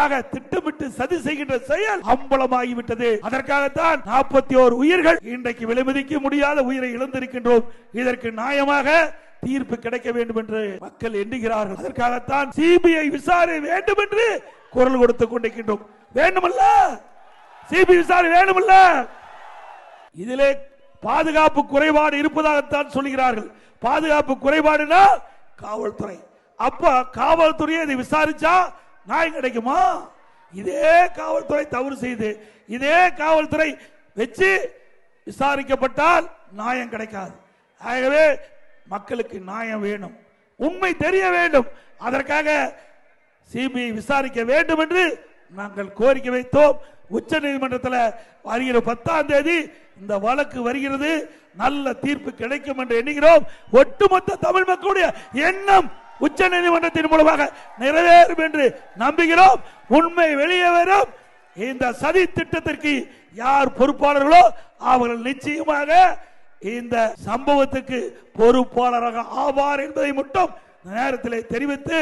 இதற்காக திட்டமிட்டு சதி செய்கின்ற செயல் அம்பலமாகிவிட்டது. அதற்காகத்தான் 41 உயிர்கள் இன்றைக்கு விலைமதிக்க முடியாத உயிரை இழந்திருக்கின்றோம். இதற்கு நியாயமாக தீர்ப்பு கிடைக்க வேண்டும் என்று மக்கள் எண்ணுகிறார்கள். அதற்காகத்தான் சிபிஐ விசாரணை வேண்டும் என்று குரல் கொடுத்துக் கொண்டிருக்கின்றோம். வேண்டுமல்ல, சிபிஐ விசாரணை வேண்டுமல்ல. இதிலே பாதுகாப்பு குறைபாடு இருப்பதாகத்தான் சொல்கிறார்கள். பாதுகாப்பு குறைபாடுனா காவல்துறை. அப்ப காவல்துறையை இதை விசாரிச்சா நியாயம் கிடைக்குமா? இதே காவல்துறை தவறு செய்து இதே காவல்துறை வச்சு விசாரிக்கப்பட்டால் நியாயம் கிடைக்காது. ஆகவே மக்களுக்கு நியாயம் வேணும், உண்மை தெரிய வேண்டும். அதற்காக சிபிஐ விசாரிக்க வேண்டும் என்று நாங்கள் கோரிக்கை வைத்தோம். உச்ச நீதிமன்றத்தில் வருகிற 10ஆம் தேதி இந்த வழக்கு வருகிறது. நல்ல தீர்ப்பு கிடைக்கும் என்று எண்ணுகிறோம். ஒட்டுமொத்த தமிழ் மக்களுடைய எண்ணம் உச்ச நீதிமன்றத்தின் மூலமாக நிறைவேறும் என்று நம்புகிறோம். உண்மை வெளியே வரும். இந்த சதி திட்டத்திற்கு யார் பொறுப்பாளர்களோ அவர்கள் நிச்சயமாக இந்த சம்பவத்துக்கு பொறுப்பாளராக ஆவார் என்பதை மட்டும் நேரத்தில் தெரிவித்து